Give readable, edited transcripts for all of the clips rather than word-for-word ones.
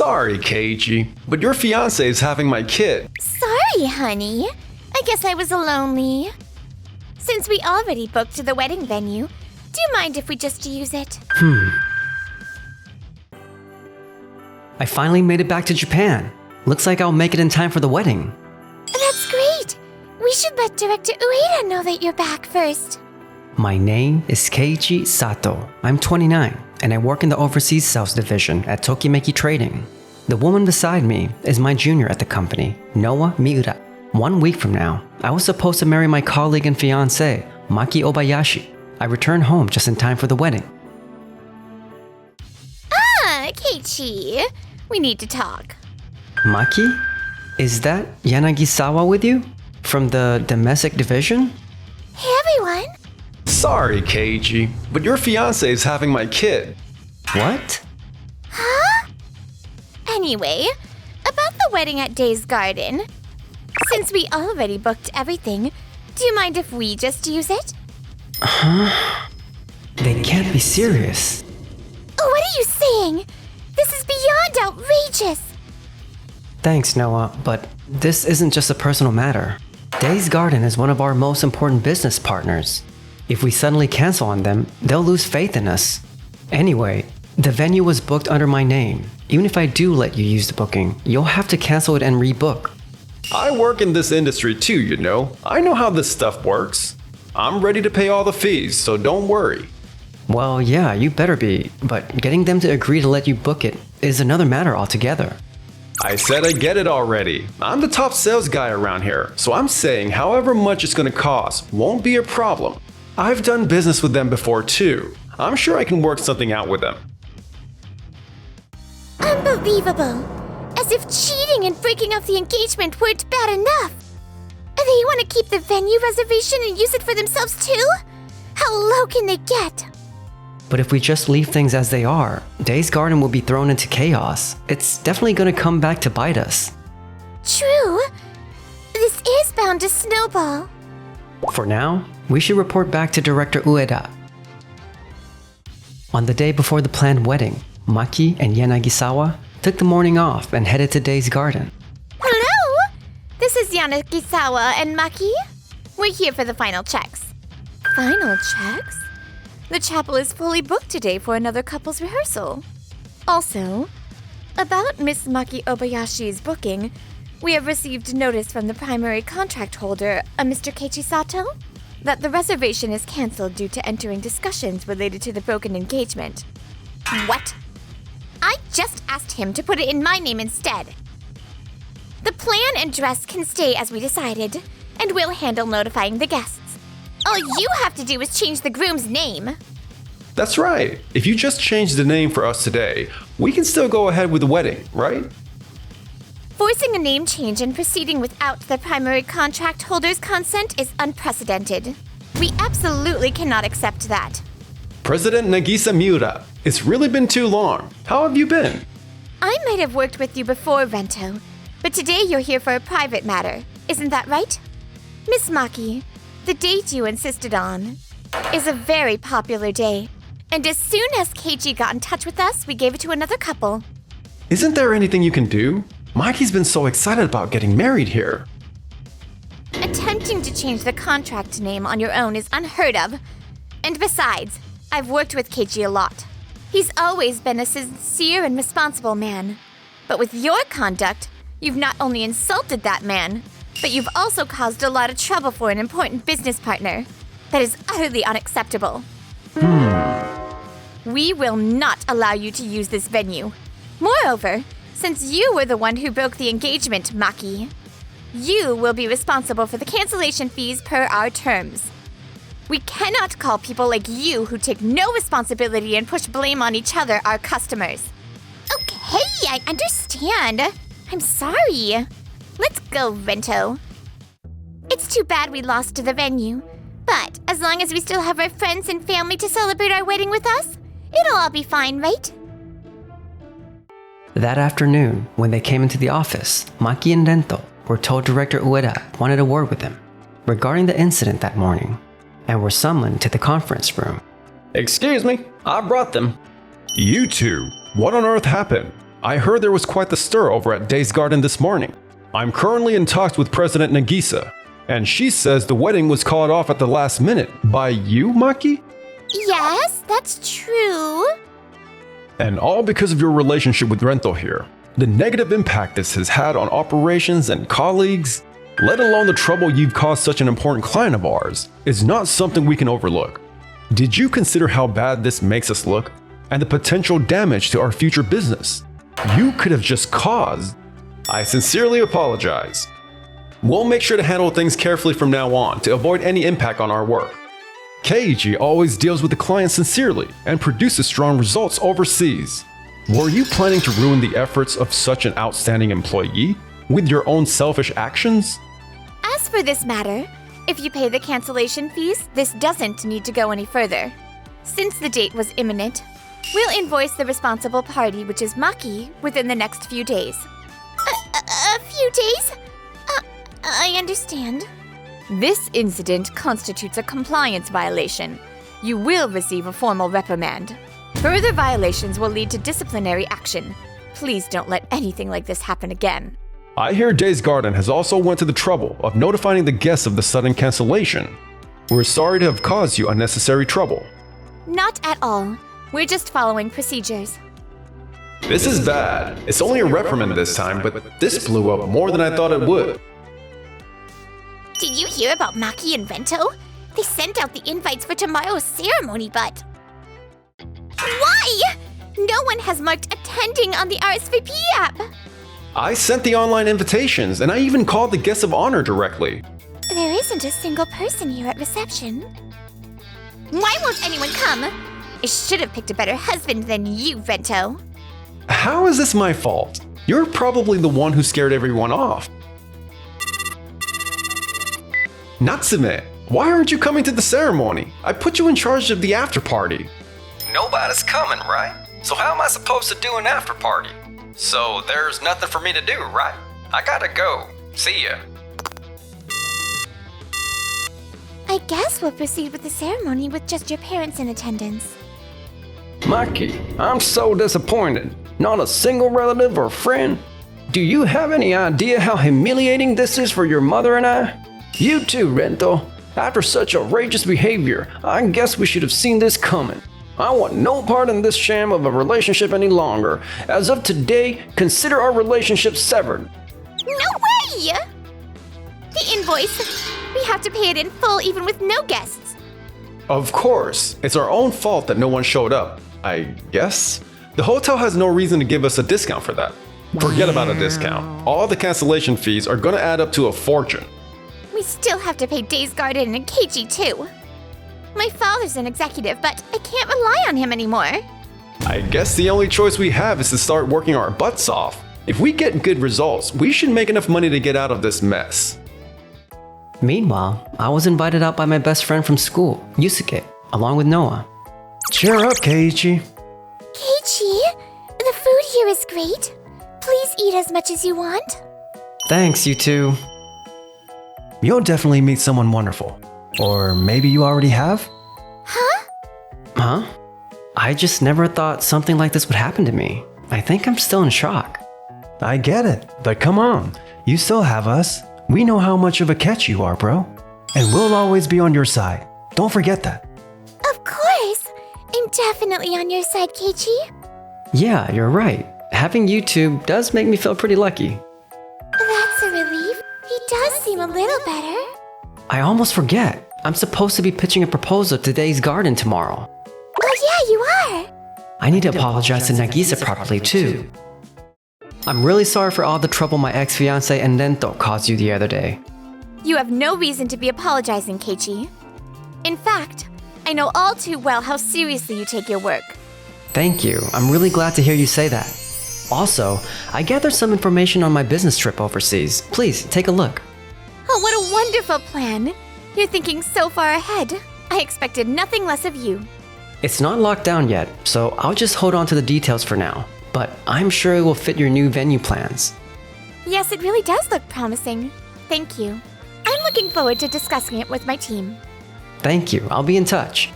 Sorry, Keiichi, but your fiancé is having my kid. Sorry, honey. I guess I was lonely. Since we already booked the wedding venue, do you mind if we just use it? I finally made it back to Japan. Looks like I'll make it in time for the wedding. That's great. We should let Director Ueda know that you're back first. My name is Keiichi Sato. I'm 29, and I work in the overseas sales division at Tokimeki Trading. The woman beside me is my junior at the company, Noa Miura. 1 week from now, I was supposed to marry my colleague and fiancé, Maki Obayashi. I returned home just in time for the wedding. Keiichi, we need to talk. Maki? Is that Yanagisawa with you? From the domestic division? Hey, everyone. Sorry, Keiichi, but your fiancé is having my kid. What? Huh? Anyway, about the wedding at Days Garden. Since we already booked everything, do you mind if we just use it? Huh? They can't be serious. What are you saying? This is beyond outrageous. Thanks, Noah, but this isn't just a personal matter. Days Garden is one of our most important business partners. If we suddenly cancel on them, they'll lose faith in us. Anyway, the venue was booked under my name. Even if I do let you use the booking, you'll have to cancel it and rebook. I work in this industry too, you know. I know how this stuff works. I'm ready to pay all the fees, so don't worry. Well, yeah, you better be, but getting them to agree to let you book it is another matter altogether. I said I get it already. I'm the top sales guy around here, so I'm saying however much it's gonna cost won't be a problem. I've done business with them before too. I'm sure I can work something out with them. Unbelievable. As if cheating and breaking off the engagement weren't bad enough. They want to keep the venue reservation and use it for themselves too? How low can they get? But if we just leave things as they are, Days Garden will be thrown into chaos. It's definitely gonna come back to bite us. True. This is bound to snowball. For now, we should report back to Director Ueda. On the day before the planned wedding, Maki and Yanagisawa took the morning off and headed to Days Garden. Hello? This is Yanagisawa and Maki. We're here for the final checks. Final checks? The chapel is fully booked today for another couple's rehearsal. Also, about Miss Maki Obayashi's booking, we have received notice from the primary contract holder, a Mr. Keiichi Sato, that the reservation is cancelled due to entering discussions related to the broken engagement. What? I just asked him to put it in my name instead. The plan and dress can stay as we decided, and we'll handle notifying the guests. All you have to do is change the groom's name. That's right. If you just change the name for us today, we can still go ahead with the wedding, right? Forcing a name change and proceeding without the primary contract holder's consent is unprecedented. We absolutely cannot accept that. President Nagisa Miura, it's really been too long. How have you been? I might have worked with you before, Rento, but today you're here for a private matter. Isn't that right? Miss Maki, the date you insisted on is a very popular day. And as soon as Keiichi got in touch with us, we gave it to another couple. Isn't there anything you can do? Maki's been so excited about getting married here. Attempting to change the contract name on your own is unheard of. And besides, I've worked with Keiichi a lot. He's always been a sincere and responsible man. But with your conduct, you've not only insulted that man, but you've also caused a lot of trouble for an important business partner. That is utterly unacceptable. We will not allow you to use this venue. Moreover, since you were the one who broke the engagement, Maki, you will be responsible for the cancellation fees per our terms. We cannot call people like you who take no responsibility and push blame on each other our customers. Okay, I understand. I'm sorry. Let's go, Rento. It's too bad we lost the venue, but as long as we still have our friends and family to celebrate our wedding with us, it'll all be fine, right? That afternoon, when they came into the office, Maki and Rento were told Director Ueda wanted a word with them regarding the incident that morning, and were summoned to the conference room. Excuse me, I brought them. You two, what on earth happened? I heard there was quite the stir over at Days Garden this morning. I'm currently in talks with President Nagisa, and she says the wedding was called off at the last minute. By you, Maki? Yes, that's true. And all because of your relationship with Rento here. The negative impact this has had on operations and colleagues, let alone the trouble you've caused such an important client of ours, is not something we can overlook. Did you consider how bad this makes us look? And the potential damage to our future business you could have just caused? I sincerely apologize. We'll make sure to handle things carefully from now on to avoid any impact on our work. Keiji always deals with the client sincerely and produces strong results overseas. Were you planning to ruin the efforts of such an outstanding employee with your own selfish actions? As for this matter, if you pay the cancellation fees, this doesn't need to go any further. Since the date was imminent, we'll invoice the responsible party, which is Maki, within the next few days. A few days? I understand. This incident constitutes a compliance violation. You will receive a formal reprimand. Further violations will lead to disciplinary action. Please don't let anything like this happen again. I hear Days Garden has also went to the trouble of notifying the guests of the sudden cancellation. We're sorry to have caused you unnecessary trouble. Not at all. We're just following procedures. This is bad. It's only a reprimand this time, but this blew up more than I thought it would. Did you hear about Maki and Rento? They sent out the invites for tomorrow's ceremony, but... Why? No one has marked attending on the RSVP app. I sent the online invitations, and I even called the guests of honor directly. There isn't a single person here at reception. Why won't anyone come? I should have picked a better husband than you, Rento. How is this my fault? You're probably the one who scared everyone off. Natsume, why aren't you coming to the ceremony? I put you in charge of the after party. Nobody's coming, right? So how am I supposed to do an after party? So there's nothing for me to do, right? I gotta go. See ya. I guess we'll proceed with the ceremony with just your parents in attendance. Maki, I'm so disappointed. Not a single relative or friend. Do you have any idea how humiliating this is for your mother and I? You too, Rento. After such outrageous behavior, I guess we should have seen this coming. I want no part in this sham of a relationship any longer. As of today, consider our relationship severed. No way! The invoice. We have to pay it in full even with no guests. Of course, it's our own fault that no one showed up, I guess. The hotel has no reason to give us a discount for that. Forget about a discount. All the cancellation fees are gonna add up to a fortune. We still have to pay Days Garden and Keiji too. My father's an executive, but I can't rely on him anymore. I guess the only choice we have is to start working our butts off. If we get good results, we should make enough money to get out of this mess. Meanwhile, I was invited out by my best friend from school, Yusuke, along with Noah. Cheer up, Keiichi. Keiji, the food here is great. Please eat as much as you want. Thanks, you two. You'll definitely meet someone wonderful. Or maybe you already have? Huh? I just never thought something like this would happen to me. I think I'm still in shock. I get it, but come on. You still have us. We know how much of a catch you are, bro. And we'll always be on your side. Don't forget that. Of course. I'm definitely on your side, Keiji. Yeah, you're right. Having you two does make me feel pretty lucky. That's a relief. He does seem a little better. I almost forget. I'm supposed to be pitching a proposal to Days Garden tomorrow. Oh yeah, you are. I need to apologize to Nagisa properly too. I'm really sorry for all the trouble my ex-fiancé and Rento caused you the other day. You have no reason to be apologizing, Keiji. In fact, I know all too well how seriously you take your work. Thank you. I'm really glad to hear you say that. Also, I gathered some information on my business trip overseas. Please, take a look. Oh, what a wonderful plan. You're thinking so far ahead. I expected nothing less of you. It's not locked down yet, so I'll just hold on to the details for now. But I'm sure it will fit your new venue plans. Yes, it really does look promising. Thank you. I'm looking forward to discussing it with my team. Thank you. I'll be in touch.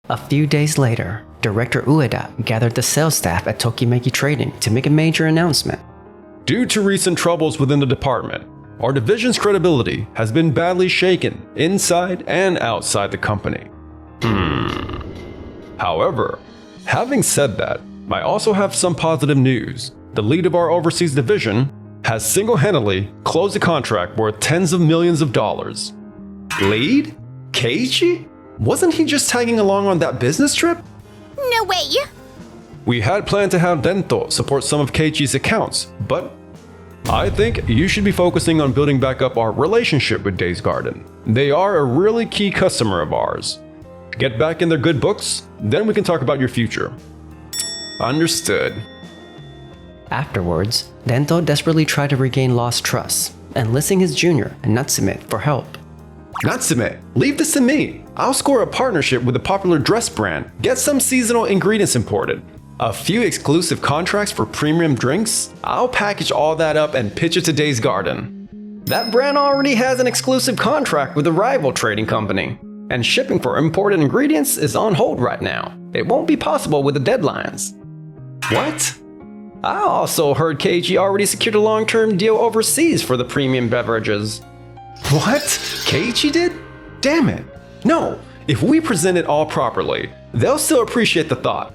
A few days later, Director Ueda gathered the sales staff at Tokimeki Trading to make a major announcement. Due to recent troubles within the department, our division's credibility has been badly shaken inside and outside the company. However, having said that, I also have some positive news. The lead of our overseas division has single-handedly closed a contract worth tens of millions of dollars. Lead? Keiichi? Wasn't he just tagging along on that business trip? No way! We had planned to have Dento support some of Keiichi's accounts, but I think you should be focusing on building back up our relationship with Days Garden. They are a really key customer of ours. Get back in their good books, then we can talk about your future. Understood. Afterwards, Dento desperately tried to regain lost trust, enlisting his junior, Natsume, for help. Natsume, leave this to me. I'll score a partnership with a popular dress brand, get some seasonal ingredients imported, a few exclusive contracts for premium drinks. I'll package all that up and pitch it to Days Garden. That brand already has an exclusive contract with a rival trading company, and shipping for imported ingredients is on hold right now. It won't be possible with the deadlines. What? I also heard Keiichi already secured a long-term deal overseas for the premium beverages. What? Keiichi did? Damn it. No, if we present it all properly, they'll still appreciate the thought.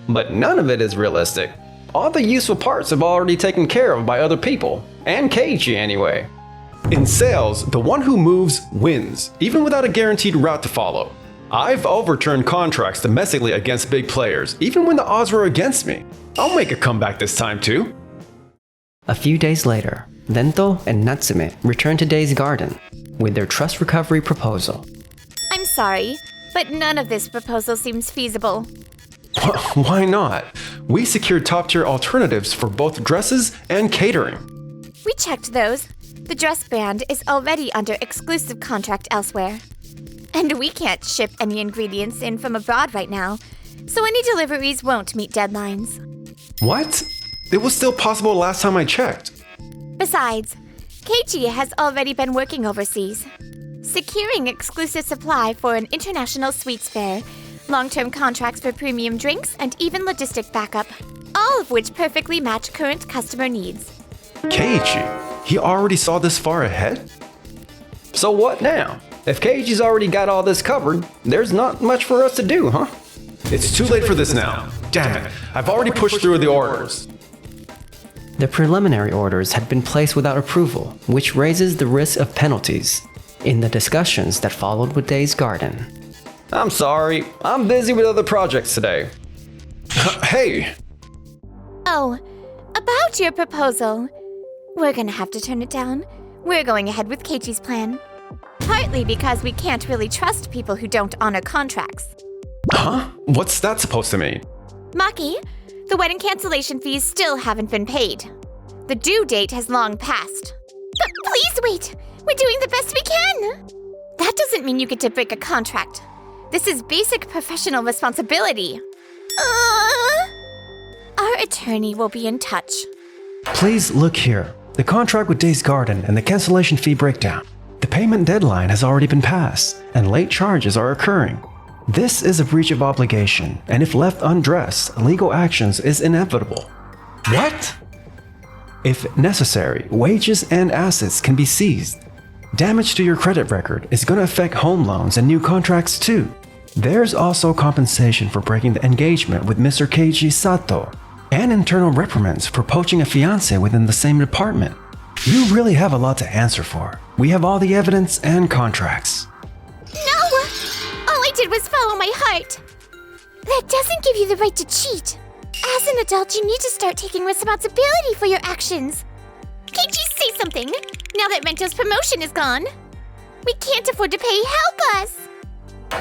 But none of it is realistic. All the useful parts have already taken care of by other people, and Keiichi anyway. In sales, the one who moves wins, even without a guaranteed route to follow. I've overturned contracts domestically against big players, even when the odds were against me. I'll make a comeback this time too. A few days later, Dento and Natsume returned to Days Garden with their trust recovery proposal. I'm sorry, but none of this proposal seems feasible. Why not? We secured top-tier alternatives for both dresses and catering. We checked those. The dress brand is already under exclusive contract elsewhere. And we can't ship any ingredients in from abroad right now, so any deliveries won't meet deadlines. What? It was still possible last time I checked. Besides, Keiichi has already been working overseas, securing exclusive supply for an international sweets fair, long-term contracts for premium drinks, and even logistic backup, all of which perfectly match current customer needs. Keiichi? He already saw this far ahead? So what now? If Keiichi's already got all this covered, there's not much for us to do, huh? It's too late for this now. Damn it, I've already pushed through the orders. The preliminary orders had been placed without approval, which raises the risk of penalties in the discussions that followed with Days Garden. I'm sorry, I'm busy with other projects today. Hey! Oh, about your proposal. We're gonna have to turn it down. We're going ahead with Keiichi's plan. Partly because we can't really trust people who don't honor contracts. Huh? What's that supposed to mean? Maki, the wedding cancellation fees still haven't been paid. The due date has long passed. But please wait! We're doing the best we can! That doesn't mean you get to break a contract. This is basic professional responsibility. Our attorney will be in touch. Please look here. The contract with Days Garden and the cancellation fee breakdown. The payment deadline has already been passed, and late charges are occurring. This is a breach of obligation, and if left undressed, legal actions is inevitable. What? If necessary, wages and assets can be seized. Damage to your credit record is going to affect home loans and new contracts too. There's also compensation for breaking the engagement with Mr. Keiichi Sato, and internal reprimands for poaching a fiancé within the same department. You really have a lot to answer for. We have all the evidence and contracts. No! All I did was follow my heart. That doesn't give you the right to cheat. As an adult, you need to start taking responsibility for your actions. Can't you say something? Now that Rento's promotion is gone. We can't afford to pay. Help us!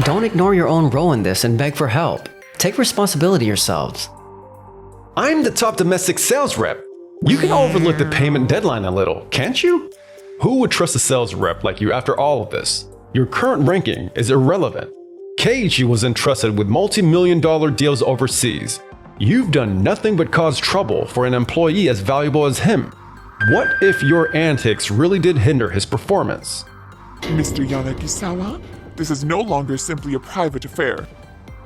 Don't ignore your own role in this and beg for help. Take responsibility yourselves. I'm the top domestic sales rep. You can overlook the payment deadline a little, can't you? Who would trust a sales rep like you after all of this? Your current ranking is irrelevant. Keiichi was entrusted with multi-million-dollar deals overseas. You've done nothing but cause trouble for an employee as valuable as him. What if your antics really did hinder his performance? Mr. Yanagisawa, this is no longer simply a private affair.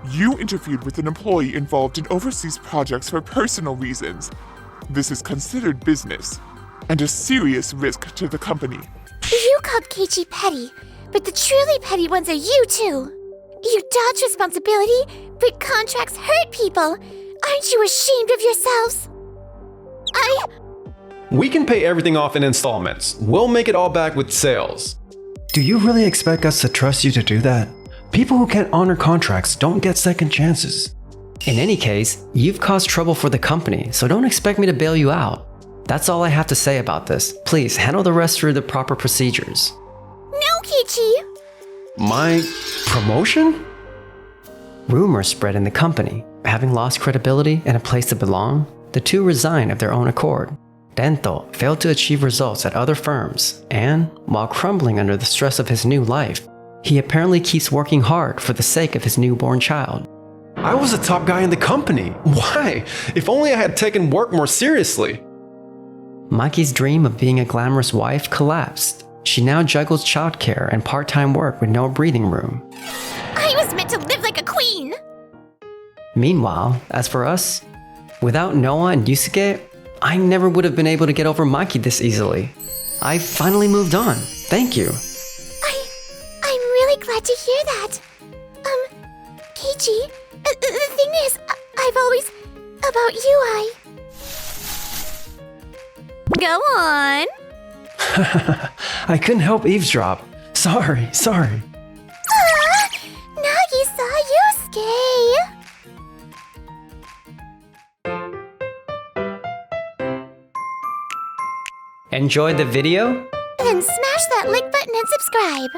You interfered with an employee involved in overseas projects for personal reasons. This is considered business and a serious risk to the company. You called Keiichi petty, but the truly petty ones are you two. You dodge responsibility, but contracts hurt people. Aren't you ashamed of yourselves? We can pay everything off in installments. We'll make it all back with sales. Do you really expect us to trust you to do that? People who can't honor contracts don't get second chances. In any case, you've caused trouble for the company, so don't expect me to bail you out. That's all I have to say about this. Please handle the rest through the proper procedures. No, Keiichi! My promotion? Rumors spread in the company. Having lost credibility and a place to belong, the two resigned of their own accord. Rento failed to achieve results at other firms, and, while crumbling under the stress of his new life, he apparently keeps working hard for the sake of his newborn child. I was the top guy in the company. Why? If only I had taken work more seriously. Maki's dream of being a glamorous wife collapsed. She now juggles childcare and part-time work with no breathing room. I was meant to live like a queen! Meanwhile, as for us, without Noah and Yusuke, I never would have been able to get over Maki this easily. I finally moved on. Thank you. I'm really glad to hear that. Keiichi, the thing is, I've always... About you, Go on! I couldn't help eavesdrop. Sorry. Nagisa Yusuke! Enjoyed the video? Then smash that like button and subscribe.